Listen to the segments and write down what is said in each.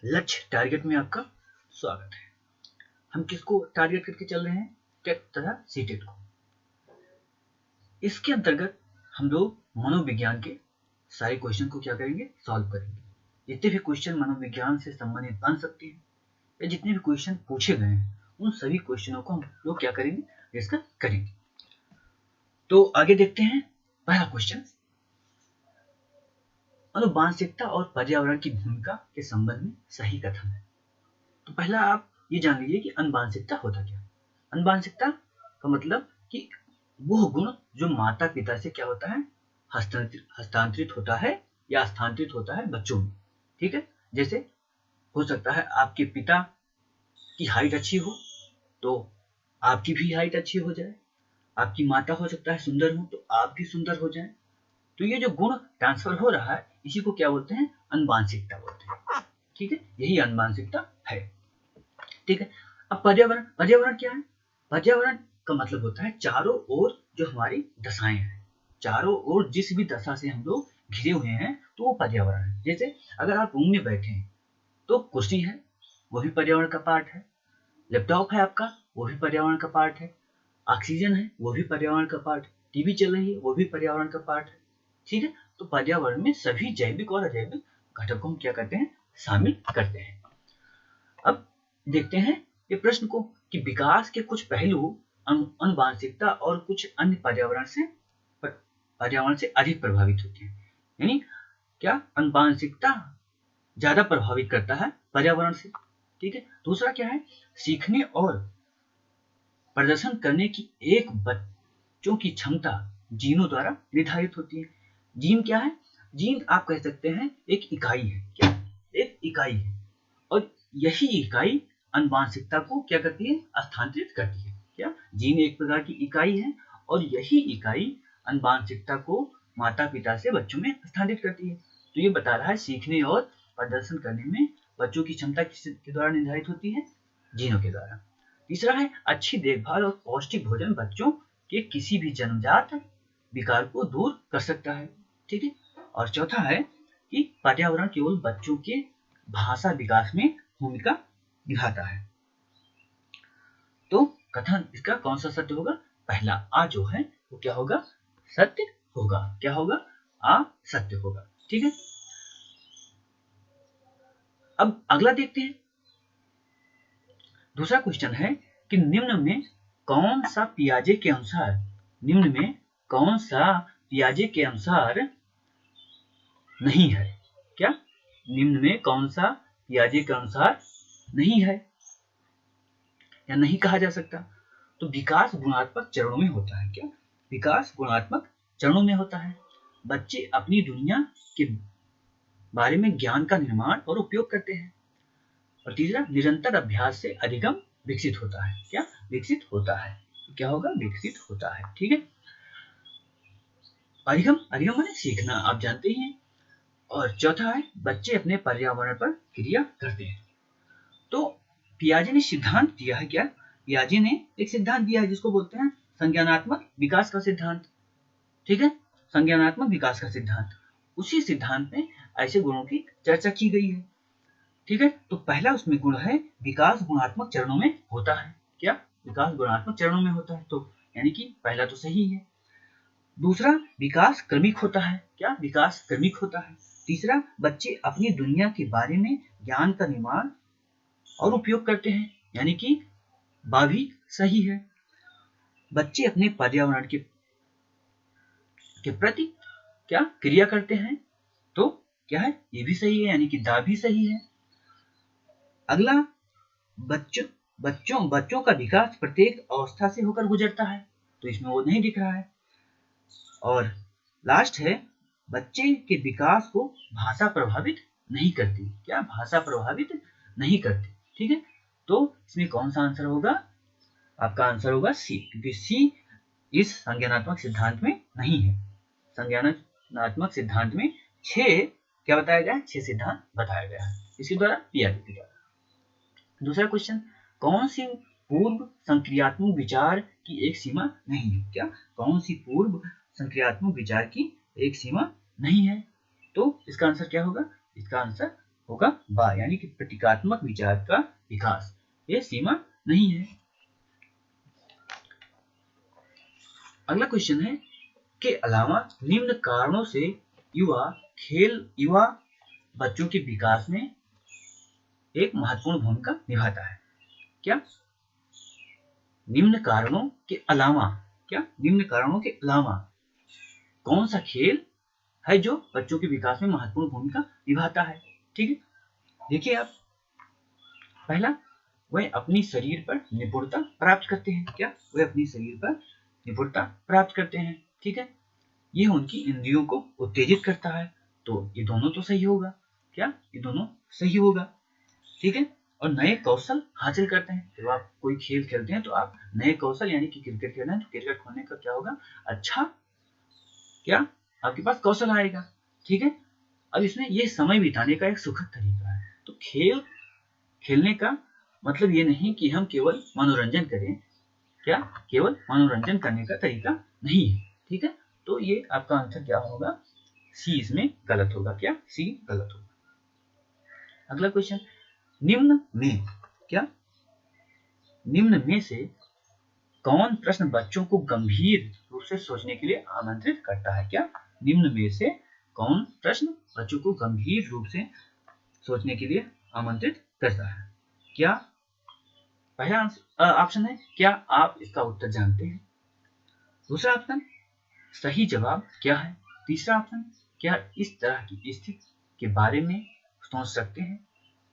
लक्ष्य टारगेट में आपका स्वागत है। हम किसको टारगेट करके चल रहे हैं? टेट तथा सीटेट को। इसके अंतर्गत हम लोग मनोविज्ञान के सारे क्वेश्चन को क्या करेंगे? सॉल्व करेंगे। जितने भी क्वेश्चन मनोविज्ञान से संबंधित बन सकते हैं या जितने भी क्वेश्चन पूछे गए हैं उन सभी क्वेश्चनों को हम लोग क्या करेंगे? डिस्कस करेंगे। तो आगे देखते हैं पहला क्वेश्चन, अनुवांशिकता और पर्यावरण की भूमिका के संबंध में सही कथन है। तो पहला आप ये जान लीजिए कि अनुवांशिकता होता क्या? अनुवांशिकता का मतलब कि वो गुण जो माता पिता से क्या होता है? हस्तांतरित होता है या स्थानांतरित होता है बच्चों में। ठीक है, जैसे हो सकता है आपके पिता की हाइट अच्छी हो तो आपकी भी हाइट अच्छी हो जाए, आपकी माता हो सकता है सुंदर हो तो आप भी सुंदर हो जाए। तो ये जो गुण ट्रांसफर हो रहा है इसी को क्या बोलते हैं? अनुवांशिकता बोलते हैं। ठीक है, यही अनुवांशिकता है। ठीक है, अब पर्यावरण, पर्यावरण क्या है? पर्यावरण का मतलब होता है चारों ओर जो हमारी दशाएं हैं, चारों ओर जिस भी दशा से हम लोग घिरे हुए हैं तो वो पर्यावरण है। जैसे अगर आप रूम में बैठे हैं तो कुर्सी है, वो भी पर्यावरण का पार्ट है। लैपटॉप है आपका, वो भी पर्यावरण का पार्ट है। ऑक्सीजन है, वो भी पर्यावरण का पार्ट है। टीवी चल रही है, वो भी पर्यावरण का पार्ट है। ठीक है, तो पर्यावरण में सभी जैविक और अजैविक घटकों को क्या करते हैं? शामिल करते हैं। अब देखते हैं ये प्रश्न को कि विकास के कुछ पहलू अनुवांशिकता और कुछ अन्य पर्यावरण से अधिक प्रभावित होते हैं। यानी क्या अनुवांशिकता ज्यादा प्रभावित करता है पर्यावरण से। ठीक है, दूसरा क्या है? सीखने और प्रदर्शन करने की एक बच्चों की क्षमता जीनों द्वारा निर्धारित होती है। जीन क्या है? जीन आप कह सकते हैं एक इकाई है। क्या? एक इकाई है, और यही इकाई अनुवांशिकता को क्या करती है? स्थानांतरित करती है। क्या? जीन एक प्रकार की इकाई है और यही इकाई अनुवांशिकता को माता पिता से बच्चों में स्थानांतरित करती है। तो ये बता रहा है सीखने और प्रदर्शन करने में बच्चों की क्षमता किसके द्वारा निर्धारित होती है? जीनों के द्वारा। तीसरा है अच्छी देखभाल और पौष्टिक भोजन बच्चों के किसी भी जन्मजात विकार को दूर कर सकता है। ठीक है, और चौथा है कि पर्यावरण केवल बच्चों के भाषा विकास में भूमिका निभाता है। तो कथन इसका कौन सा सत्य होगा? पहला आ जो है वो क्या होगा? सत्य होगा। क्या होगा? आ सत्य होगा। ठीक है, अब अगला देखते हैं। दूसरा क्वेश्चन है कि निम्न में कौन सा पियाजे के अनुसार, निम्न में कौन सा पियाजे के अनुसार नहीं है? क्या? निम्न में कौन सा पियाजे के अनुसार नहीं है या नहीं कहा जा सकता? तो विकास गुणात्मक चरणों में होता है। क्या? विकास गुणात्मक चरणों में होता है। बच्चे अपनी दुनिया के बारे में ज्ञान का निर्माण और उपयोग करते हैं। और तीसरा, निरंतर अभ्यास से अधिगम विकसित होता है। क्या? विकसित होता है। क्या होगा? विकसित होता है। ठीक है, अधिगम, अधिगम माने सीखना, आप जानते ही हैं। और चौथा है बच्चे अपने पर्यावरण पर क्रिया करते हैं। तो पियाजे ने सिद्धांत दिया है। क्या? पियाजे ने एक सिद्धांत दिया है जिसको बोलते हैं संज्ञानात्मक विकास का सिद्धांत। ठीक है, संज्ञानात्मक विकास का सिद्धांत। उसी सिद्धांत में ऐसे गुणों की चर्चा की गई है। ठीक है, तो पहला उसमें गुण है विकास गुणात्मक चरणों में होता है। क्या? विकास गुणात्मक चरणों में होता है, तो यानी कि पहला तो सही है। दूसरा, विकास क्रमिक होता है। क्या? विकास क्रमिक होता है। तीसरा, बच्चे अपनी दुनिया के बारे में ज्ञान का निर्माण और उपयोग करते हैं, यानी कि बा भी सही है। बच्चे अपने पर्यावरण के प्रति क्या क्रिया करते हैं, तो क्या है? ये भी सही है, यानी कि दा भी सही है। अगला, बच्चों का विकास प्रत्येक अवस्था से होकर गुजरता है, तो इसमें वो नहीं दिख रहा है। और लास्ट है, बच्चे के विकास को भाषा प्रभावित नहीं करती। क्या? भाषा प्रभावित नहीं करती। ठीक है, तो इसमें कौन सा आंसर होगा? आपका आंसर होगा सी, क्योंकि सी इस संज्ञानात्मक सिद्धांत में नहीं है। संज्ञानात्मक सिद्धांत में 6 क्या बताया गया? 6 सिद्धांत बताया गया है इसके द्वारा, पियाजे के द्वारा। दूसरा क्वेश्चन, कौन सी पूर्व संक्रियात्मक विचार की एक सीमा नहीं है? क्या? कौन सी पूर्व संक्रियात्मक विचार की एक सीमा नहीं है? तो इसका आंसर क्या होगा? इसका आंसर होगा बा, यानी कि प्रतीकात्मक विचार का विकास, ये सीमा नहीं है। अगला क्वेश्चन है के अलावा निम्न कारणों से युवा बच्चों के विकास में एक महत्वपूर्ण भूमिका निभाता है। क्या निम्न कारणों के अलावा, कौन सा खेल है जो बच्चों के विकास में महत्वपूर्ण भूमिका निभाता है? ठीक है, देखिए आप, पहला, वह अपनी शरीर पर निपुणता प्राप्त करते हैं। क्या वह अपनी शरीर पर निपुणता प्राप्त करते हैं? ठीक है, यह उनकी इंद्रियों को उत्तेजित करता है, तो ये दोनों तो सही होगा। क्या ये दोनों सही होगा? ठीक है, और नए कौशल हासिल करते हैं। जब आप कोई खेल खेलते हैं तो आप नए कौशल, यानी कि क्रिकेट खेलना है तो क्रिकेट खेलने का क्या होगा, अच्छा क्या आपके पास कौशल आएगा। ठीक है, अब इसमें ये समय बिताने का एक सुखद तरीका है। तो खेल खेलने का मतलब ये नहीं कि हम केवल मनोरंजन करें, क्या केवल मनोरंजन करने का तरीका नहीं है। ठीक है, तो ये आपका आंसर क्या होगा, सी इसमें गलत होगा। क्या सी गलत होगा। अगला क्वेश्चन, निम्न में से कौन प्रश्न बच्चों को गंभीर रूप से सोचने के लिए आमंत्रित करता है? क्या निम्न में से कौन प्रश्न बच्चों को गंभीर रूप से सोचने के लिए आमंत्रित करता है? क्या पहला ऑप्शन है, क्या आप इसका उत्तर जानते हैं? दूसरा ऑप्शन, सही जवाब क्या है? तीसरा ऑप्शन, क्या इस तरह की स्थिति के बारे में सोच सकते हैं?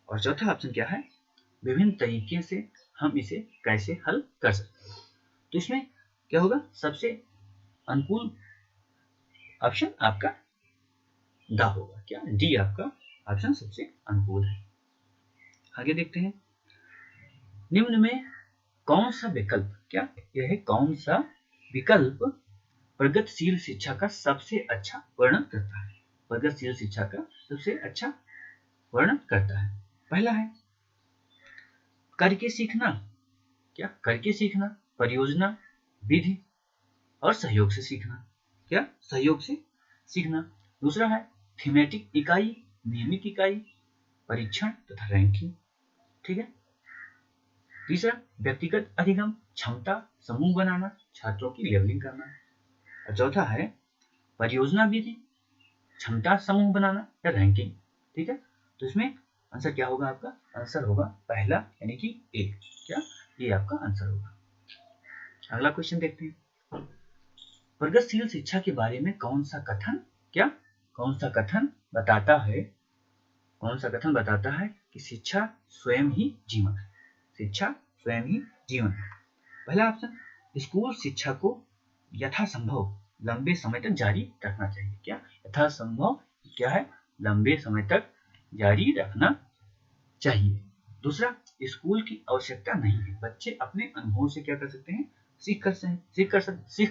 और चौथा ऑप्शन क्या है, विभिन्न तरीके से हम इसे कैसे हल कर सकते हैं? तो इसमें क्या होगा, सबसे अनुकूल ऑप्शन आपका ड होगा। क्या डी आपका ऑप्शन सबसे अनुकूल है। आगे देखते हैं, निम्न में कौन सा विकल्प, क्या यह है कौन सा विकल्प प्रगतिशील शिक्षा का सबसे अच्छा वर्णन करता है? प्रगतिशील शिक्षा का सबसे अच्छा वर्णन करता है। पहला है करके सीखना। क्या करके सीखना, परियोजना, विधि और सहयोग से सीखना। क्या सहयोग से सीखना। दूसरा है थीमेटिक इकाई, नियमित इकाई, परीक्षण तथा रैंकिंग। ठीक है, तीसरा व्यक्तिगत अधिगम, क्षमता समूह बनाना, छात्रों की लेवलिंग करना। और चौथा है परियोजना विधि, क्षमता समूह बनाना या रैंकिंग। ठीक है, तो इसमें आंसर क्या होगा आपका? आंसर होगा पहला, यानी कि ए। क्या ये आपका आंसर होगा। अगला क्वेश्चन देखते हैं, प्रगतिशील शिक्षा के बारे में कौन सा कथन बताता है कि शिक्षा स्वयं ही जीवन है? शिक्षा स्वयं ही जीवन है। पहला ऑप्शन, स्कूल शिक्षा को यथासंभव लंबे समय तक जारी रखना चाहिए। क्या यथासंभव क्या है, लंबे समय तक जारी रखना चाहिए। दूसरा, स्कूल की आवश्यकता नहीं है, बच्चे अपने अनुभव से क्या कर सकते हैं, सीख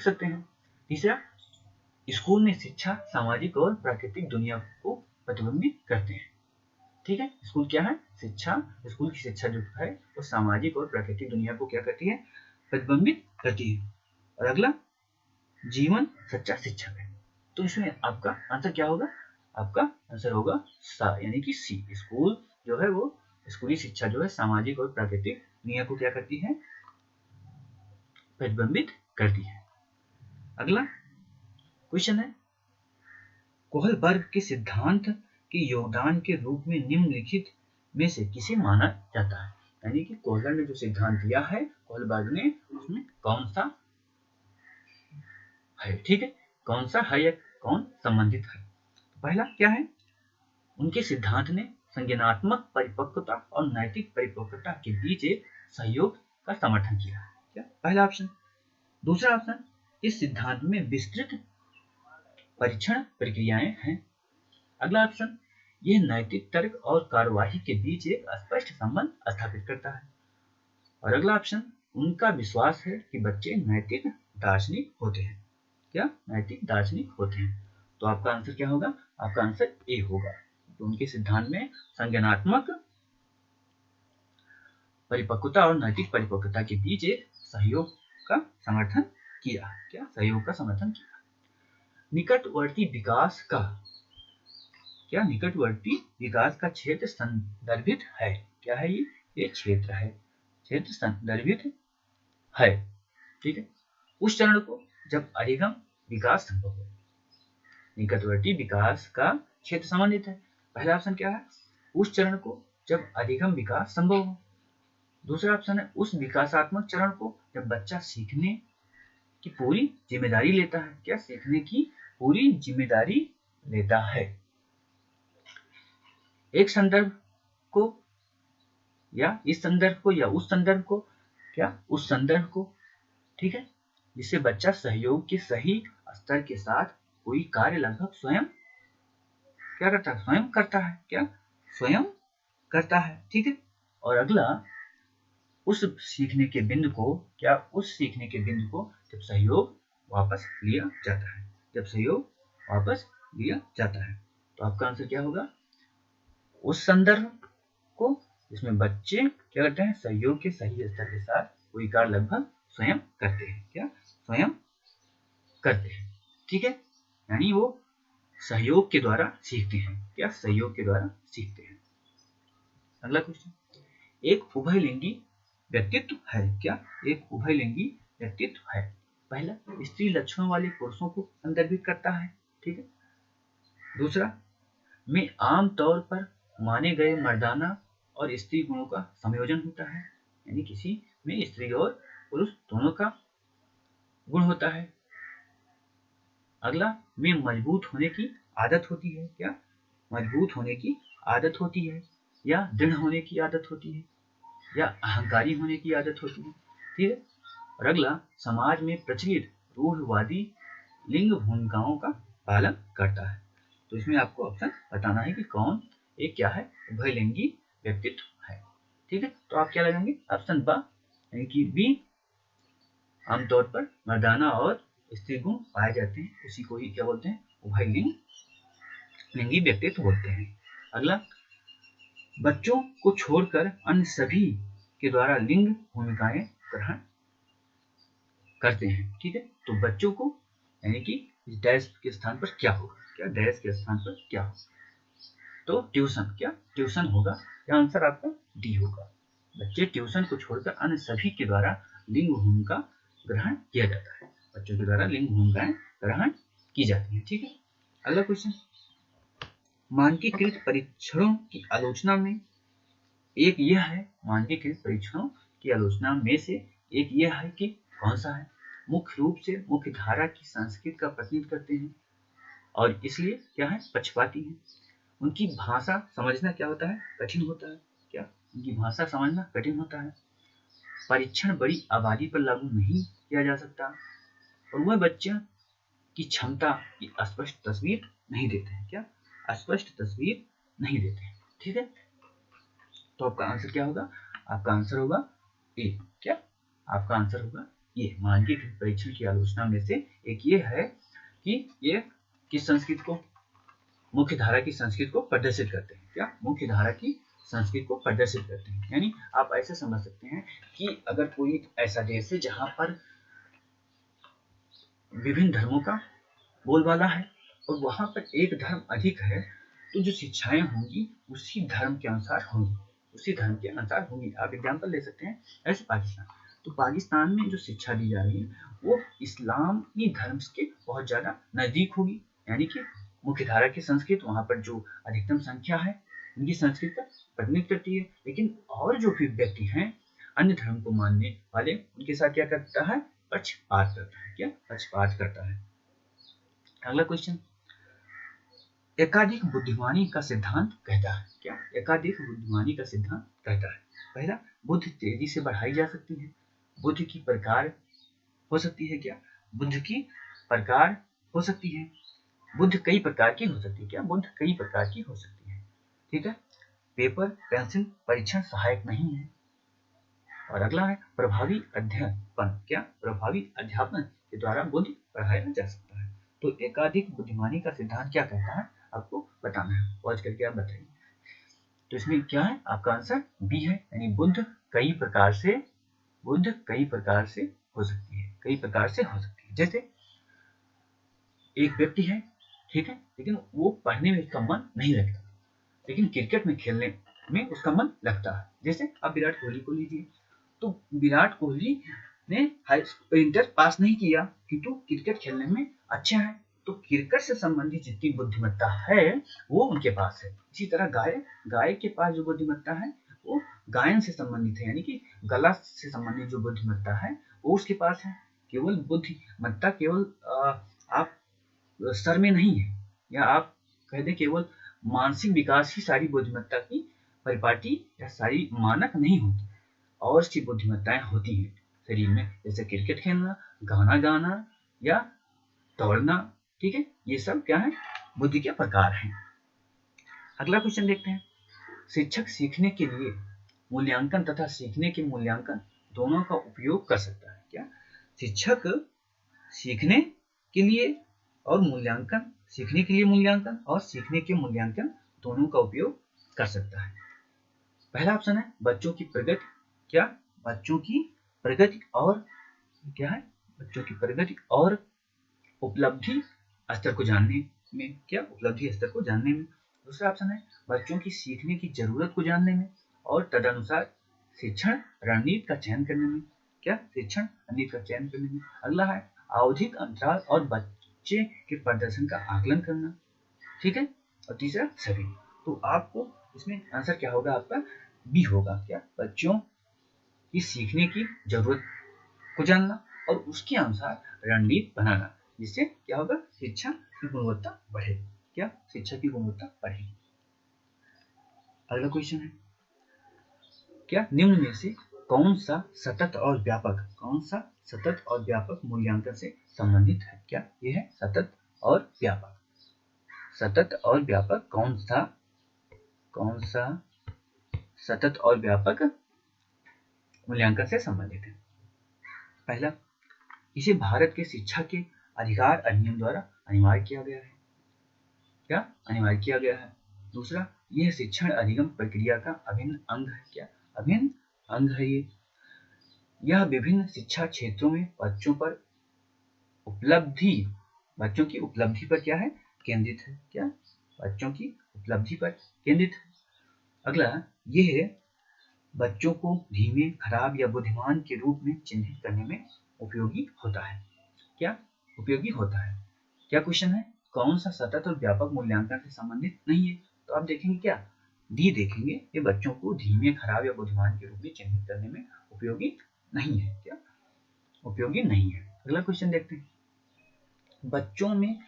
सकते हैं। तीसरा, स्कूल में शिक्षा सामाजिक और प्राकृतिक दुनिया को प्रतिबिंबित करते हैं। ठीक है, स्कूल क्या है, स्कूल की शिक्षा जो है वो सामाजिक और प्राकृतिक दुनिया को क्या करती है, प्रतिबिंबित करती है। और अगला, जीवन सच्चा शिक्षक है। तो इसमें आपका आंसर क्या होगा? आपका आंसर होगा सा, यानी कि सी। स्कूल जो है वो, स्कूली शिक्षा जो है सामाजिक और प्राकृतिक दुनिया को क्या करती है, प्रतिबिंबित करती है। अगला क्वेश्चन है, कोहलबर्ग के सिद्धांत के योगदान के रूप में निम्नलिखित में से किसे माना जाता है? यानी कि कोहलर ने जो सिद्धांत दिया है, कोहलबर्ग ने, उसमें कौन सा है? ठीक है, कौन सा है या कौन संबंधित है? पहला क्या है, उनके सिद्धांत ने संज्ञानात्मक परिपक्वता और नैतिक परिपक्वता के बीच एक सहयोग का समर्थन किया। क्या पहला ऑप्शन। दूसरा ऑप्शन, इस सिद्धांत में विस्तृत परीक्षण प्रक्रियाएं हैं। अगला ऑप्शन, यह नैतिक तर्क और कार्यवाही के बीच एक स्पष्ट संबंध स्थापित करता है। और अगला ऑप्शन, उनका विश्वास है कि बच्चे नैतिक दार्शनिक होते हैं। क्या नैतिक दार्शनिक होते हैं? तो आपका आंसर क्या होगा? आपका आंसर ए होगा। तो उनके सिद्धांत में संज्ञानात्मक परिपक्वता और नैतिक परिपक्वता के बीच एक सहयोग का समर्थन किया। क्या सहयोग का समर्थन किया। निकटवर्ती विकास का क्या निकटवर्ती विकास का क्षेत्र संदर्भित है। क्या है ये क्षेत्र है, क्षेत्र संदर्भित है। ठीक है, उस चरण को जब अधिगम विकास संभव हो। निकटवर्ती विकास का क्षेत्र संबंधित है। पहला ऑप्शन क्या है, उस चरण को जब अधिगम विकास संभव हो। दूसरा ऑप्शन है उस विकासात्मक चरण को जब बच्चा सीखने की पूरी जिम्मेदारी लेता है। क्या, सीखने की पूरी जिम्मेदारी लेता है। एक संदर्भ को या इस संदर्भ को या उस संदर्भ को, क्या उस संदर्भ को, ठीक है, जिससे बच्चा सहयोग के सही स्तर के साथ कोई कार्य लगभग स्वयं क्या करता है, स्वयं करता है। क्या, स्वयं करता है। ठीक है, और अगला उस सीखने के बिंदु को, क्या उस सीखने के बिंदु को जब सहयोग वापस लिया जाता है, जब सहयोग वापस लिया जाता है। तो आपका आंसर क्या होगा, उस संदर्भ को जिसमें बच्चे क्या करते हैं, सहयोग के सही स्तर के साथ कोई कार्य लगभग स्वयं करते हैं। क्या, स्वयं करते हैं। ठीक है, यानी वो सहयोग के द्वारा सीखते हैं। क्या, सहयोग के द्वारा सीखते हैं। अगला क्वेश्चन, एक उभयलिंगी व्यक्तित्व है। क्या, एक उभयलिंगी व्यक्तित्व है। पहला, स्त्री लक्षणों वाले पुरुषों को संदर्भित करता है। ठीक है। दूसरा, में आम तौर पर माने गए मर्दाना और स्त्री गुणों का संयोजन होता है, यानी किसी में स्त्री और पुरुष दोनों का गुण होता है। अगला, में मजबूत होने की आदत होती है। क्या, मजबूत होने की आदत होती है, या दृढ़ होने की आदत होती है, या अहंकारी होने की आदत होती है। ठीक है। और अगला, समाज में प्रचलित रूढ़वादी लिंग भूमिकाओं का पालन करता है। तो इसमें आपको ऑप्शन बताना है कि कौन एक क्या है, उभयलिंगी व्यक्तित्व है। ठीक है, तो आप क्या लगाएंगे, ऑप्शन ब यानी कि बी, आमतौर पर मर्दाना और स्त्री गुण पाए जाते हैं, उसी को ही क्या बोलते हैं, उभयलिंगी व्यक्तित्व बोलते हैं। अगला, बच्चों को छोड़कर अन्य सभी के द्वारा लिंग भूमिकाएं ग्रहण करते हैं। ठीक है, तो बच्चों को यानी कि डैश के स्थान पर क्या होगा, क्या डैश के स्थान पर क्या होगा, तो ट्यूशन। क्या, ट्यूशन होगा। क्या आंसर आपका डी होगा। बच्चे ट्यूशन को छोड़कर अन्य सभी के द्वारा लिंग भूमिका ग्रहण किया जाता है। बच्चों के द्वारा लिंग भूमिकाएं ग्रहण की जाती है। ठीक है। अगला क्वेश्चन, मानकीकृत परीक्षणों की आलोचना में एक यह है, मानकीकृत परीक्षणों की आलोचना में से एक यह है कि कौन सा है, मुख्य रूप से मुख्य धारा की संस्कृति का प्रतिनिधित्व करते हैं और इसलिए क्या है, पक्षपाती हैं। उनकी भाषा समझना क्या होता है, कठिन होता है। क्या, उनकी भाषा समझना कठिन होता है। परीक्षण बड़ी आबादी पर लागू नहीं किया जा सकता और वह बच्चे की क्षमता की स्पष्ट तस्वीर नहीं देते हैं। क्या, स्पष्ट तस्वीर नहीं देते हैं। ठीक है, तो आपका आंसर क्या होगा, आपका आंसर होगा ए। क्या, आपका आंसर होगा ये, मानकीकृत परीक्षण की आलोचना में से एक ये है कि ये किस संस्कृति को, मुख्य धारा की संस्कृति को प्रदर्शित करते हैं। क्या, मुख्य धारा की संस्कृति को प्रदर्शित करते हैं। यानी आप ऐसे समझ सकते हैं कि अगर कोई ऐसा देश है जहां पर विभिन्न धर्मों का बोलबाला है और वहां पर एक धर्म अधिक है, तो जो शिक्षाएं होंगी उसी धर्म के अनुसार होंगी, उसी धर्म के अनुसार होंगी। आप एग्जाम्पल ले सकते हैं, ऐसे पाकिस्तान, तो पाकिस्तान में जो शिक्षा दी जा रही है वो इस्लामी धर्म के बहुत ज्यादा नजदीक होगी, यानी कि मुख्य धारा की संस्कृति वहां पर जो अधिकतम संख्या है उनकी संस्कृति का प्रतिनिधित्व करती है। लेकिन और जो भी व्यक्ति हैं अन्य धर्म को मानने वाले, उनके साथ क्या करता है, पक्षपात करता है। क्या, पक्षपात करता है। अगला क्वेश्चन, एकाधिक बुद्धिमानी का सिद्धांत कहता है। क्या, एकाधिक बुद्धिमानी का सिद्धांत कहता है। पहला, बुद्धि तेजी से बढ़ाई जा सकती है, बुद्धि की प्रकार हो सकती है। क्या, बुद्धि की प्रकार हो सकती है, बुद्ध कई प्रकार की हो सकती है। क्या, बुद्ध कई प्रकार की हो सकती है। ठीक है, पेपर पेंसिल परीक्षण सहायक नहीं है। और अगला है प्रभावी अध्यापन। क्या, प्रभावी अध्यापन के द्वारा बुद्धि बढ़ाया जा सकता है। तो एकाधिक बुद्धिमानी का सिद्धांत क्या कहता है आपको बताना है, पॉज करके आप बताइए। तो इसमें क्या है, आपका आंसर बी है, यानी बुद्ध कई प्रकार से हो सकती है, कई प्रकार से हो सकती है। जैसे एक व्यक्ति है ठीक है, लेकिन वो पढ़ने में उसका मन नहीं लगता, लेकिन क्रिकेट में खेलने में उसका मन लगता है। जैसे आप विराट कोहली को लीजिए, तो विराट कोहली ने इंटर पास नहीं किया किंतु क्रिकेट खेलने में अच्छे हैं, तो क्रिकेट से संबंधित जितनी बुद्धिमत्ता है वो उनके पास है। इसी तरह गाय के पास जो बुद्धिमत्ता है वो गायन से संबंधित है, यानी कि गला से संबंधित जो बुद्धिमत्ता है वो उसके पास है। केवल बुद्धिमत्ता केवल आप स्तर में नहीं है, या आप कह दें केवल मानसिक विकास ही सारी बुद्धिमत्ता की परिपाटी या सारी मानक नहीं होती, और सी बुद्धिमत्ताएं होती हैं शरीर में, जैसे क्रिकेट खेलना, गाना गाना या दौड़ना। ठीक है, ये सब क्या है, बुद्धि के प्रकार हैं। अगला क्वेश्चन देखते हैं। शिक्षक सीखने के लिए मूल्यांकन तथा सीखने के मूल्यांकन दोनों का उपयोग कर सकता है क्या? शिक्षक सीखने के लिए और मूल्यांकन, सीखने के लिए मूल्यांकन और सीखने के मूल्यांकन दोनों का उपयोग कर सकता है। पहला ऑप्शन है बच्चों की प्रगति, क्या? बच्चों की प्रगति और क्या है, बच्चों की प्रगति और उपलब्धि स्तर को जानने में, क्या? उपलब्धि स्तर को जानने में। दूसरा ऑप्शन है बच्चों की सीखने की जरूरत को जानने में और तदनुसार शिक्षण रणनीति का चयन करने में, क्या? शिक्षण रणनीति का चयन करने में। अगला है आवधिक अंतराल और बच्चे के प्रदर्शन का आकलन करना। ठीक है, और तीसरा सभी। तो आपको इसमें आंसर क्या होगा, आपका बी होगा, क्या? बच्चों की सीखने की जरूरत को जानना और उसके अनुसार रणनीति बनाना, जिससे क्या होगा, शिक्षा की गुणवत्ता बढ़ेगी, क्या? शिक्षा की गुणवत्ता बढ़ेगी। अगला क्वेश्चन है, क्या निम्न में से कौन सा सतत और व्यापक मूल्यांकन से संबंधित है? क्या ये है सतत और व्यापक? सतत और व्यापक कौन सा सतत और व्यापक मूल्यांकन से संबंधित है? पहला, इसे भारत के शिक्षा के अधिकार अधिनियम द्वारा अनिवार्य किया गया है, क्या? अनिवार्य किया गया है। दूसरा, यह शिक्षण अधिगम प्रक्रिया का अभिन्न अंग है, क्या? अभिन्न अंग है ये। यह विभिन्न शिक्षा क्षेत्रों में बच्चों की उपलब्धि पर क्या है, केंद्रित है, क्या? बच्चों की उपलब्धि पर केंद्रित है। अगला, यह बच्चों को धीमे, खराब या बुद्धिमान के रूप में चिन्हित करने में उपयोगी होता है, क्या? उपयोगी होता है। क्या क्वेश्चन है, कौन सा सतत और व्यापक मूल्यांकन से संबंधित नहीं है? तो आप देखेंगे क्या, डी देखेंगे, ये बच्चों को धीमे, खराब या बुद्धिमान के रूप में चिन्हित करने में उपयोगी नहीं है, क्या? उपयोगी नहीं है। अगला क्वेश्चन देखते हैं। बच्चों में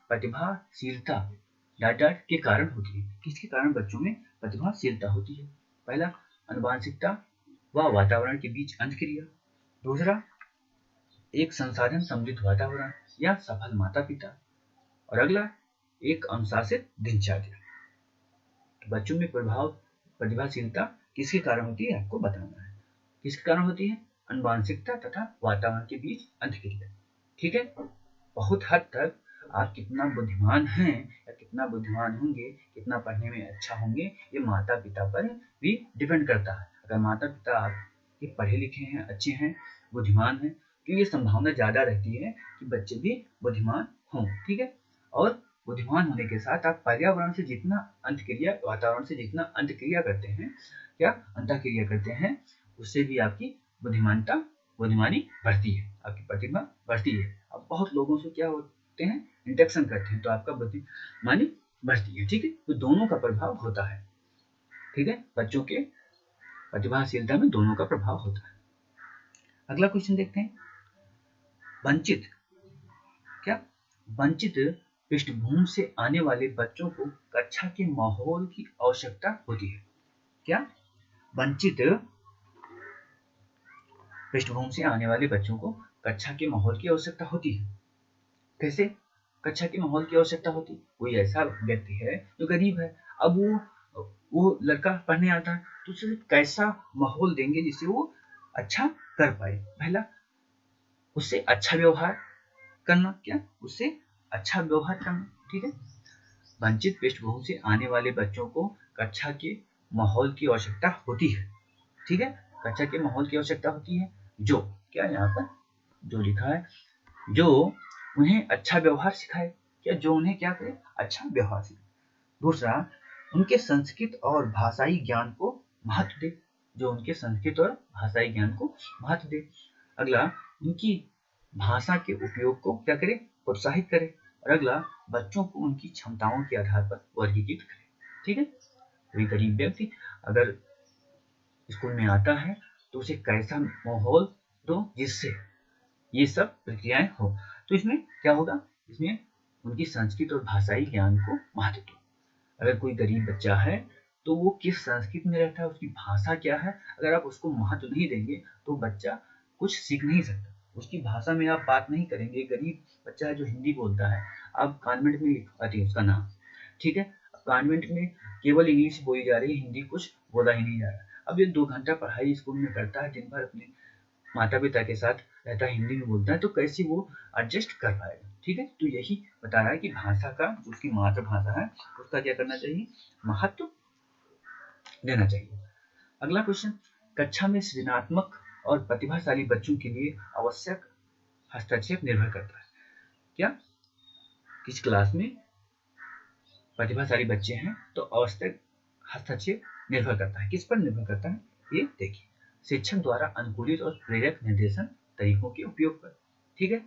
प्रतिभाशीलता डॉट के कारण होती है। किसके कारण बच्चों में प्रतिभाशीलता होती है? पहला, अनुवांशिकता व वातावरण के बीच अंतःक्रिया। दूसरा, एक संसाधन समृद्ध वातावरण या सफल माता पिता। और अगला, एक अनुशासित दिनचर्या। बच्चों में प्रतिभाशीलता किसके कारण होती है, आपको बताना है। किसके कारण होती है? अनुवांशिकता तथा वातावरण के बीच अंतःक्रिया। ठीक है, बहुत हद तक आप कितना बुद्धिमान हैं या कितना बुद्धिमान होंगे, कितना पढ़ने में अच्छा होंगे, ये माता पिता पर भी डिपेंड करता है। अगर माता पिता आपके पढ़े लिखे हैं, अच्छे हैं, बुद्धिमान हैं, तो ये संभावना ज्यादा रहती है कि बच्चे भी बुद्धिमान हों। ठीक है, और बुद्धिमान होने के साथ आप पर्यावरण से जितना वातावरण से जितना अंतःक्रिया करते हैं, क्या अंतःक्रिया करते हैं, उससे भी आपकी बुद्धिमानी बढ़ती है, आपकी प्रतिभा बढ़ती है। अब बहुत लोगों से क्या होते हैं, इंटरेक्शन करते हैं, तो आपका बुद्धिमानी बढ़ती है। ठीक है, तो दोनों का प्रभाव होता है। ठीक है, बच्चों के प्रतिभाशीलता में दोनों का प्रभाव होता है। अगला क्वेश्चन देखते हैं। वंचित पृष्ठभूमि से आने वाले बच्चों को कक्षा के माहौल की आवश्यकता होती है, क्या? वंचित पृष्ठभूमि से आने वाले बच्चों को कक्षा के माहौल की आवश्यकता होती है। कैसे कक्षा के माहौल की आवश्यकता होती है? कोई ऐसा व्यक्ति है जो गरीब है, अब वो लड़का पढ़ने आता है, तो उसे कैसा माहौल देंगे जिससे वो अच्छा कर पाए? पहला, उससे अच्छा व्यवहार करना, क्या? उससे अच्छा व्यवहार करना। ठीक है, वंचित पृष्ठभूमि से आने वाले बच्चों को कक्षा के माहौल की आवश्यकता होती है। ठीक है, कक्षा के माहौल की आवश्यकता होती है, जो क्या यहाँ पर जो लिखा है, जो उन्हें अच्छा व्यवहार सिखाए, क्या जो उन्हें क्या करे, अच्छा व्यवहार सिखाए। दूसरा, उनके संस्कृत और भाषाई ज्ञान को महत्व दे, जो उनके संस्कृत और भाषाई ज्ञान को महत्व दे। अगला, उनकी भाषा के उपयोग को क्या करे, प्रोत्साहित करे। और अगला, बच्चों को उनकी क्षमताओं के आधार पर वर्गीकृत करे। ठीक है, कोई गरीब व्यक्ति अगर स्कूल में आता है तो उसे कैसा माहौल दो जिससे ये सब प्रक्रियाएं हो। तो इसमें क्या होगा, इसमें उनकी संस्कृत और भाषाई ज्ञान को महत्व दो। अगर कोई गरीब बच्चा है तो वो किस संस्कृति में रहता है, उसकी भाषा क्या है, अगर आप उसको महत्व नहीं देंगे तो बच्चा कुछ सीख नहीं सकता। उसकी भाषा में आप बात नहीं करेंगे। गरीब बच्चा है जो हिंदी बोलता है, आप कॉन्वेंट में लिखवाते हैं उसका नाम, ठीक है, कॉन्वेंट में केवल इंग्लिश बोली जा रही है, हिंदी कुछ बोला ही नहीं जा रहा। अब ये 2 घंटा पढ़ाई स्कूल में करता है, दिन भर अपने माता पिता के साथ रहता है, हिंदी में बोलता है, तो कैसे वो एडजस्ट कर पाएगा। ठीक है, तो यही बता रहा है कि भाषा का, जो उसकी मातृभाषा है, उसका क्या करना चाहिए, महत्व देना चाहिए। अगला क्वेश्चन, कक्षा में सृजनात्मक और प्रतिभाशाली बच्चों के लिए आवश्यक हस्तक्षेप निर्भर करता है। क्या किस क्लास में प्रतिभाशाली बच्चे हैं तो आवश्यक हस्तक्षेप निर्भर करता है, किस पर निर्भर करता है, ये देखिए, शिक्षक द्वारा अनुकूलित और प्रेरक निर्देशन तरीकों के उपयोग पर। ठीक है,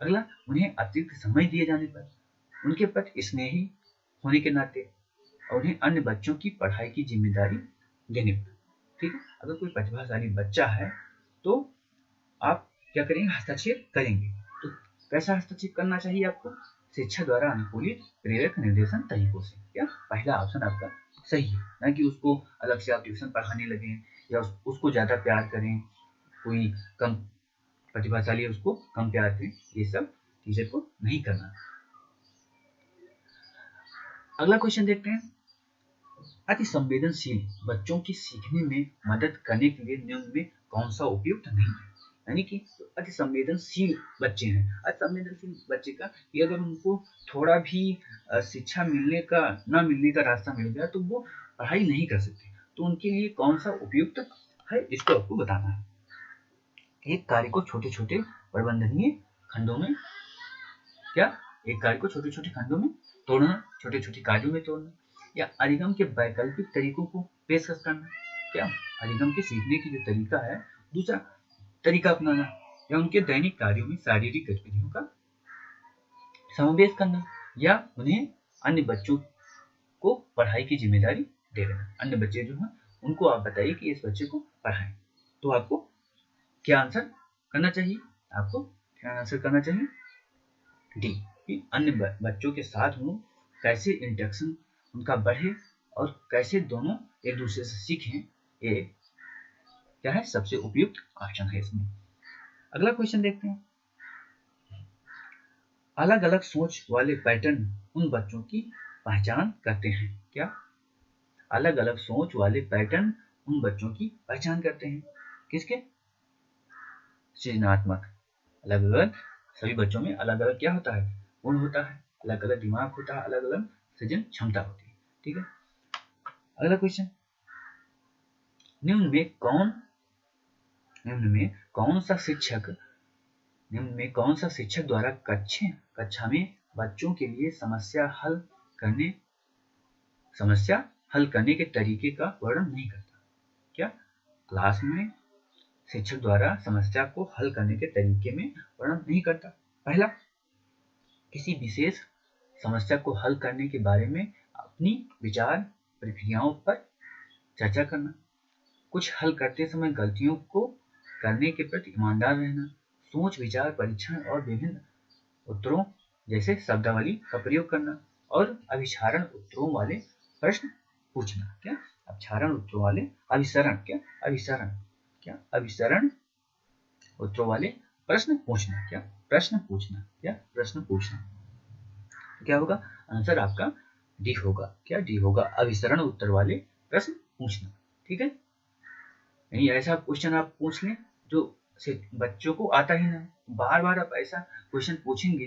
अगला, उन्हें अतिरिक्त समय दिए जाने पर, उनके प्रति स्नेही होने के नाते, और उन्हें अन्य बच्चों की पढ़ाई की जिम्मेदारी देने पर। ठीक है, अगर कोई प्रतिभाशाली बच्चा है तो आप क्या करेंगे, हस्तक्षेप करेंगे। तो कैसा हस्तक्षेप करना चाहिए आपको, शिक्षा द्वारा अनुकूलित प्रेरक निर्देशन तरीकों से। क्या पहला ऑप्शन आपका सही है, ना कि उसको अलग से आप ट्यूशन पढ़ाने लगे या उसको ज्यादा प्यार करें, कोई कम प्रतिभाशाली है उसको कम प्यार करें, ये सब टीचर को नहीं करना। अगला क्वेश्चन देखते हैं, अति संवेदनशील बच्चों की सीखने में मदद करने के लिए निम्न में कौन सा उपयुक्त नहीं है। यानी कि अति संवेदनशील बच्चे हैं, अति संवेदनशील बच्चे का कि अगर उनको थोड़ा भी शिक्षा मिलने का ना मिलने का रास्ता मिल गया तो वो पढ़ाई नहीं कर सकते, तो उनके लिए कौन सा उपयुक्त है, इसको आपको बताना है। एक कार्य को छोटे छोटे प्रबंधनीय खंडों में, क्या एक कार्य को छोटे छोटे खंडों में तोड़ना, छोटे छोटे कार्यों में तोड़ना, या अधिगम के वैकल्पिक तरीकों को पेशकश करना। क्या अधिगम के सीखने की जो तरीका है, दूसरा तरीका अपनाना, या उनके दैनिक कार्यों में शारीरिक गतिविधियों का समावेश करना, या उन्हें अन्य बच्चों को पढ़ाई की जिम्मेदारी दे देना। अन्य बच्चे जो हैं उनको आप बताइए कि इस बच्चे को पढ़ाएं, तो आपको क्या आंसर करना चाहिए, आपको क्या आंसर करना चाहिए, डी, कि अन्य बच्चों के साथ वो कैसे इंटरेक्शन उनका बढ़े और कैसे दोनों एक दूसरे से सीखें, ये क्या है, सबसे उपयुक्त ऑप्शन है इसमें। अगला क्वेश्चन देखते हैं, अलग अलग सोच वाले पैटर्न उन बच्चों की पहचान करते हैं। क्या अलग अलग सोच वाले पैटर्न उन बच्चों की पहचान करते हैं, किसके, सृजनात्मक। अलग अलग सभी बच्चों में अलग अलग क्या होता है, गुण होता है, अलग अलग दिमाग होता है, अलग अलग सृजन क्षमता होती है। ठीक है, अगला क्वेश्चन, निम्न में कौन सा शिक्षक द्वारा कक्षा में बच्चों के लिए समस्या हल करने के तरीके का वर्णन नहीं करता। क्या क्लास में शिक्षक द्वारा समस्या को हल करने के तरीके में वर्णन नहीं करता। पहला, किसी विशेष समस्या को हल करने के बारे में अपनी विचार प्रक्रियाओं पर चर्चा करना, कुछ हल करते समय गलतियों को करने के प्रति ईमानदार रहना, सोच विचार परीक्षण और विभिन्न उत्तरों जैसे शब्दावली का प्रयोग करना, और अभिसारण उत्तरों वाले प्रश्न पूछना। क्या अभिसारण उत्तरों वाले अभिसरण उत्तरों वाले प्रश्न पूछना। क्या होगा, आंसर आपका डी होगा। क्या डी होगा, अभिसरण उत्तर वाले प्रश्न पूछना। ठीक है, नहीं ऐसा क्वेश्चन आप पूछ लें जो बच्चों को आता ही ना, बार बार आप ऐसा क्वेश्चन पूछेंगे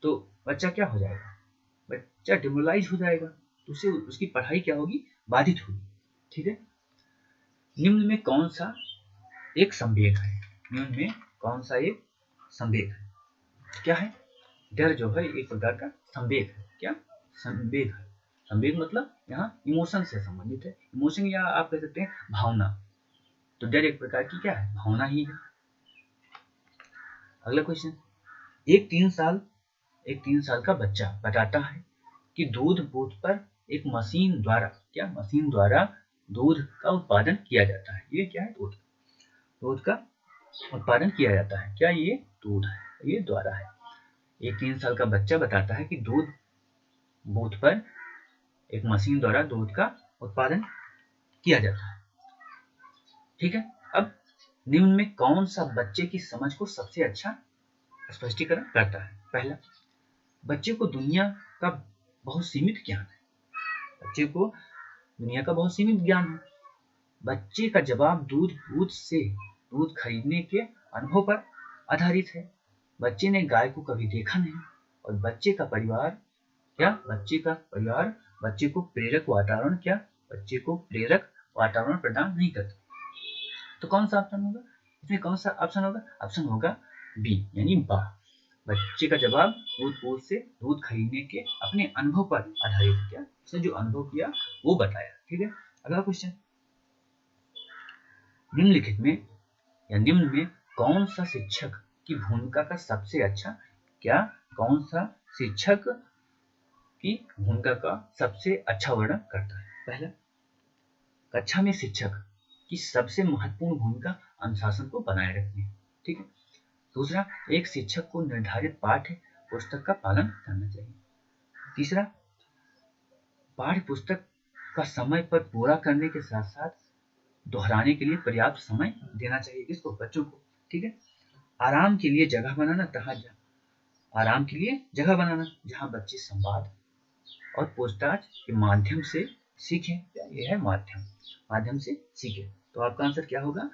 तो बच्चा क्या हो जाएगा, बच्चा डिमोरलाइज हो जाएगा, तो उससे उसकी पढ़ाई क्या होगी, बाधित होगी। ठीक है, निम्न में कौन सा एक संवेग है, क्या है, डर जो है एक प्रकार का संवेग है। क्या? संवेग है। संवेग मतलब यहाँ इमोशन से संबंधित है। इमोशन या आप कह सकते हैं भावना। तो डर एक प्रकार की क्या है? भावना ही है। अगला क्वेश्चन, एक 3 साल का बच्चा बताता है कि दूध बूथ पर एक मशीन द्वारा, क्या? मशीन द्वारा दूध का उत्पादन किया जाता है। ये क्या है? दूध का उत्पादन किया जाता है। क्या? ये दूध है, ये द्वारा है। एक 3 साल का बच्चा बताता है कि दूध बूथ पर एक मशीन द्वारा दूध का उत्पादन किया जाता है। ठीक है। अब निम्न में कौन सा बच्चे की समझ को सबसे अच्छा स्पष्टीकरण करता है? पहला, बच्चे को दुनिया का बहुत सीमित ज्ञान है। बच्चे को दुनिया का बहुत सीमित ज्ञान है। बच्चे का जवाब दूध बूथ से दूध खरीदने के अनुभव पर आधारित है। बच्चे ने गाय को कभी देखा नहीं और बच्चे का परिवार, क्या? बच्चे का परिवार बच्चे को प्रेरक वातावरण, क्या? बच्चे को प्रेरक वातावरण प्रदान नहीं करता। तो कौन सा ऑप्शन होगा इसमें? कौन सा ऑप्शन होगा? ऑप्शन होगा बी, यानी बा। बच्चे का जवाब दूध बूथ से दूध खरीदने के अपने अनुभव पर आधारित है। क्या? उसने जो अनुभव किया वो बताया। ठीक है। अगला क्वेश्चन, निम्नलिखित में या निम्न में कौन सा शिक्षक की भूमिका का सबसे अच्छा, क्या? कौन सा शिक्षक की भूमिका का सबसे अच्छा वर्णन करता है? पहला, कक्षा में शिक्षक की सबसे महत्वपूर्ण भूमिका अनुशासन को बनाए रखनी है। ठीक है। दूसरा, एक शिक्षक को निर्धारित पाठ्य पुस्तक का पालन करना चाहिए। तीसरा, पाठ्य पुस्तक का समय पर पूरा करने के साथ साथ दोहराने के लिए पर्याप्त समय देना चाहिए इसको, बच्चों को। ठीक है। आराम के लिए जगह बनाना, आराम के लिए जगह बनाना जहां बच्चे संवाद और पूछताछ के माध्यम से सीखें। यह है माध्यम से सीखें। तो आपका आंसर क्या होगा?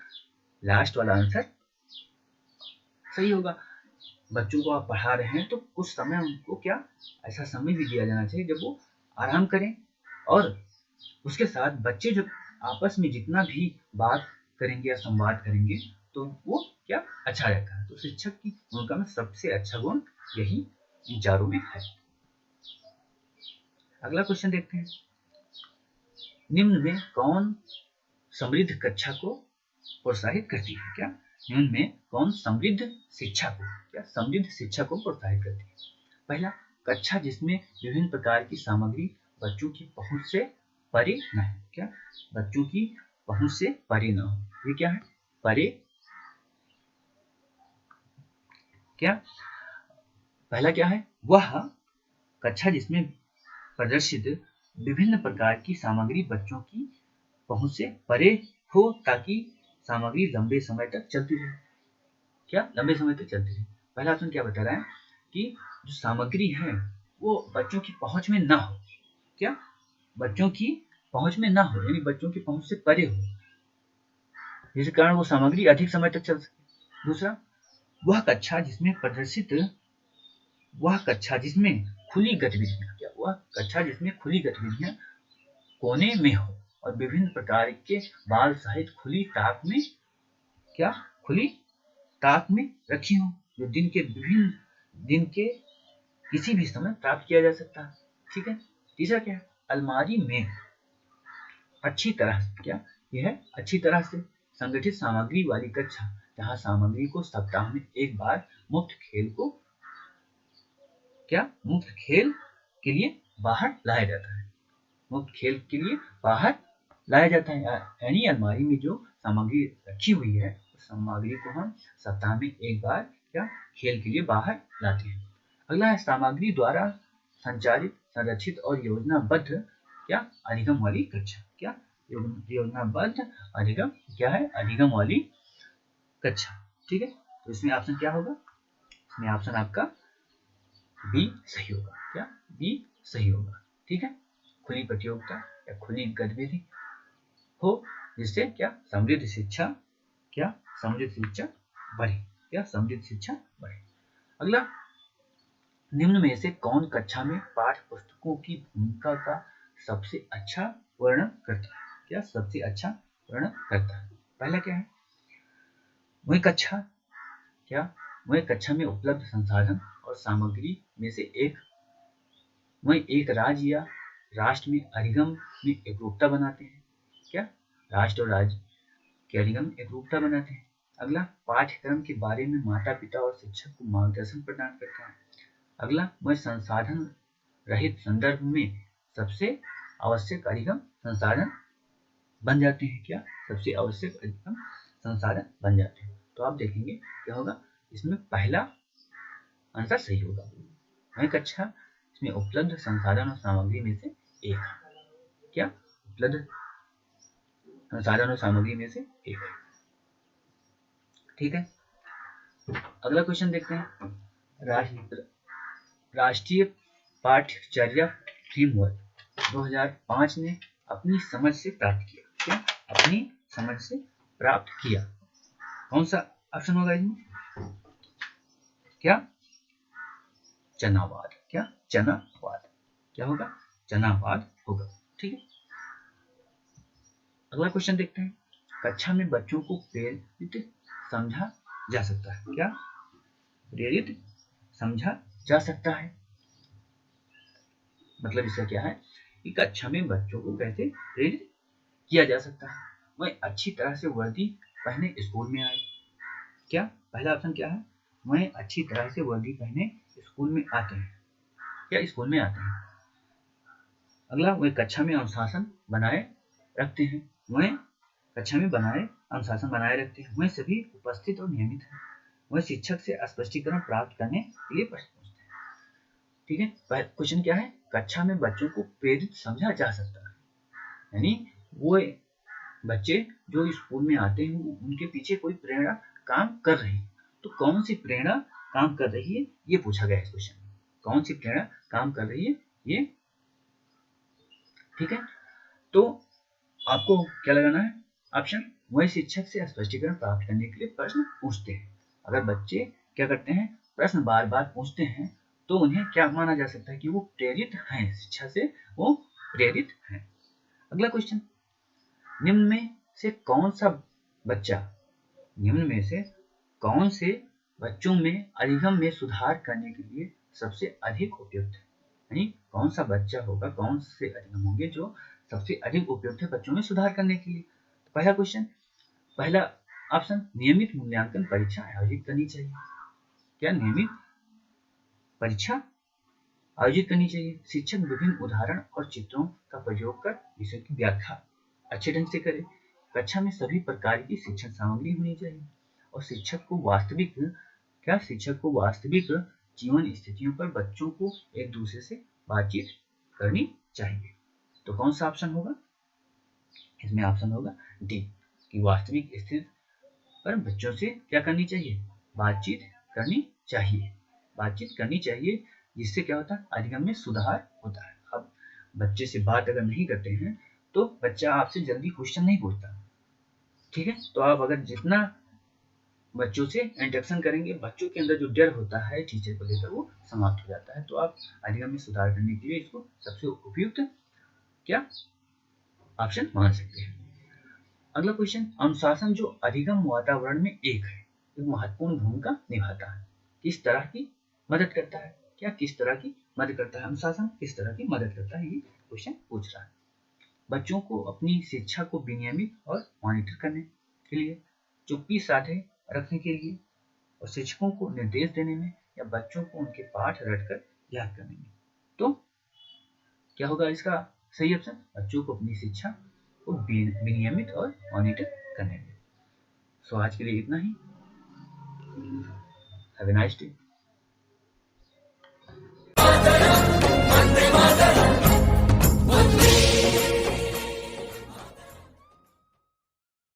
लास्ट वाला आंसर सही होगा। बच्चों को आप पढ़ा रहे हैं तो कुछ समय उनको, क्या? ऐसा समय भी दिया जाना चाहिए जब वो आराम करें, और उसके साथ बच्चे जब आपस में जितना भी बात करेंगे या संवाद करेंगे तो वो, क्या? अच्छा रहता है। तो शिक्षक की भूमिका में सबसे अच्छा गुण यही इन चारों में है। अगला क्वेश्चन देखते हैं, निम्न में कौन समृद्ध कक्षा को प्रोत्साहित करती है? क्या? निम्न में कौन समृद्ध शिक्षा को, क्या? समृद्ध शिक्षा को प्रोत्साहित करती है? पहला, कक्षा जिसमें विभिन्न प्रकार की सामग्री बच्चों की पहुंच से परे न है। क्या? बच्चों की पहुंच से परे न हो। ये क्या है? परे। क्या? पहला क्या है? वह कक्षा जिसमें प्रदर्शित विभिन्न प्रकार की सामग्री बच्चों की पहुंच से परे हो ताकि सामग्री लंबे समय तक चलती रहे। क्या? लंबे समय तक चलती रहे। पहला ऑप्शन क्या बता रहा है कि जो सामग्री है वो बच्चों की पहुंच में ना हो। क्या? बच्चों की पहुंच में ना हो, यानी बच्चों की पहुंच से परे हो, जिसके कारण वो सामग्री अधिक समय तक चल सके। दूसरा, वह कक्षा जिसमें खुली गतिविधियां, क्या? वह कक्षा जिसमें खुली गतिविधियां कोने में हो और विभिन्न प्रकार के बाल सहित खुली ताक में, क्या? खुली ताक में रखी हो, जो दिन के किसी भी समय प्राप्त किया जा सकता है। ठीक है। तीसरा क्या है? अलमारी में अच्छी तरह, क्या? यह अच्छी तरह से संगठित सामग्री वाली कक्षा, जहां सामग्री को सप्ताह में एक बार मुफ्त खेल के लिए बाहर लाया जाता है। मुफ्त खेल के लिए बाहर लाया जाता है, यानी अलमारी में जो सामग्री रखी हुई है उस सामग्री को हम सप्ताह में एक बार, क्या? खेल के लिए बाहर लाते हैं। अगला है सामग्री द्वारा संचालित, संरक्षित और योजनाबद्ध, क्या? अधिगम वाली कक्षा। क्या? योजनाबद्ध अधिगम, क्या है? अधिगम वाली कक्षा। ठीक है। तो इसमें ऑप्शन क्या होगा? इसमें ऑप्शन आपका बी सही होगा। क्या? बी सही होगा। ठीक है। खुली प्रतियोगिता या खुली गतिविधि हो जिससे, क्या? समृद्ध शिक्षा, क्या? समृद्ध शिक्षा बढ़े, क्या? समृद्ध शिक्षा बढ़े। अगला, निम्न में से कौन कक्षा में पाठ्य पुस्तकों की भूमिका का सबसे अच्छा वर्णन करता है? क्या? सबसे अच्छा वर्णन करता है? पहला क्या है? वही कक्षा, क्या? वही कक्षा में उपलब्ध संसाधन और सामग्री में से एक, वहीं एक राज्य या राष्ट्र में अधिगम में एकरूपता बनाते हैं। क्या? राष्ट्र और राज्य के अधिगम में एकरूपता बनाते हैं। अगला, पाठ्यक्रम के बारे में माता पिता और शिक्षक को मार्गदर्शन प्रदान करता है। अगला, वह संसाधन रहित संदर्भ में सबसे आवश्यक अधिगम संसाधन बन जाते हैं। क्या? सबसे आवश्यक अधिगम संसाधन बन जाते हैं। तो आप देखेंगे क्या होगा, इसमें पहला आंसर सही होगा। वह कक्षा इसमें उपलब्ध संसाधन और सामग्री में से एक है। क्या? उपलब्ध संसाधन और सामग्री में से एक है। ठीक है, अगला क्वेश्चन देखते हैं। राष्ट्रीय पाठ्यचर्या फ्रेमवर्क 2005 ने अपनी समझ से प्राप्त किया। क्या? अपनी समझ से प्राप्त किया। कौन सा ऑप्शन होगा इसमें? क्या? चनावाद। क्या? चनावाद। क्या होगा? चनावाद होगा। ठीक है, अगला क्वेश्चन देखते हैं। कक्षा में बच्चों को प्रेरित समझा जा सकता है। क्या? प्रेरित समझा जा सकता है। मतलब इसका क्या है कि कक्षा में बच्चों को कैसे प्रेरित किया जा सकता है? वह अच्छी तरह से वर्दी पहने स्कूल में आए। क्या? पहला ऑप्शन क्या है? वह अच्छी तरह से वर्दी पहने स्कूल में आते हैं। क्या? स्कूल में आते हैं। अगला, वह कक्षा में अनुशासन बनाए रखते हैं। वह कक्षा में अनुशासन बनाए रखते हैं। वह सभी उपस्थित और नियमित हैं। वह शिक्षक से स्पष्टीकरण प्राप्त करने के लिए प्रश्न पूछते हैं। ठीक है, क्वेश्चन क्या है? कक्षा में बच्चों को प्रेरित समझा जा सकता है, यानी वो बच्चे जो स्कूल में आते हैं उनके पीछे कोई प्रेरणा काम कर रही है। तो कौन सी प्रेरणा काम कर रही है, ये पूछा गया इस क्वेश्चन में। कौन सी प्रेरणा काम कर रही है ये। ठीक है, तो आपको क्या लगाना है? ऑप्शन। वह शिक्षक से स्पष्टीकरण प्राप्त करने के लिए प्रश्न पूछते हैं। अगर बच्चे क्या करते हैं, प्रश्न बार बार पूछते हैं, तो उन्हें क्या माना जा सकता है कि वो प्रेरित हैं, शिक्षा से वो प्रेरित हैं। अगला क्वेश्चन, निम्न में से कौन से बच्चों में अधिगम में सुधार करने के लिए सबसे अधिक उपयुक्त है? यानी कौन सा बच्चा होगा, कौन से अधिगम होंगे जो सबसे अधिक उपयुक्त है बच्चों में सुधार करने के लिए? तो पहला क्वेश्चन, पहला ऑप्शन, नियमित मूल्यांकन परीक्षा आयोजित करनी चाहिए। क्या? नियमित परीक्षा आयोजित करनी चाहिए। शिक्षक विभिन्न उदाहरण और चित्रों का प्रयोग कर विषय की व्याख्या अच्छे ढंग से करे। कक्षा में सभी प्रकार की शिक्षण सामग्री होनी चाहिए और शिक्षक को वास्तविक जीवन स्थितियों पर बच्चों को एक दूसरे से बातचीत करनी चाहिए। तो कौन सा ऑप्शन होगा इसमें? ऑप्शन होगा डी, कि वास्तविक स्थिति पर बच्चों से क्या करनी चाहिए? बातचीत करनी चाहिए। बातचीत करनी चाहिए, जिससे क्या होता है? अधिगम में सुधार होता है। अब बच्चे से बात अगर नहीं करते हैं तो बच्चा आपसे जल्दी क्वेश्चन नहीं पूछता। ठीक है, तो आप अगर जितना बच्चों से इंटरेक्शन करेंगे, बच्चों के अंदर जो डर होता है टीचर को लेकर वो समाप्त हो जाता है। तो आप अधिगम में सुधार करने के लिए इसको सबसे उपयुक्त क्या ऑप्शन मान सकते हैं। अगला क्वेश्चन, अनुशासन जो अधिगम वातावरण में एक महत्वपूर्ण भूमिका निभाता है, किस तरह की मदद करता है? क्या? किस तरह की मदद करता है? अनुशासन किस तरह की मदद करता है, ये क्वेश्चन पूछ रहा है। बच्चों को अपनी शिक्षा को विनियमित और मॉनिटर करने के लिए, चुप्पी साधे रखने के लिए, और शिक्षकों को निर्देश देने में, या बच्चों को उनके पाठ रटकर याद करने में। तो क्या होगा इसका सही ऑप्शन? बच्चों को अपनी शिक्षा को विनियमित और मॉनिटर करने में। सो आज के लिए इतना ही। Have a nice day.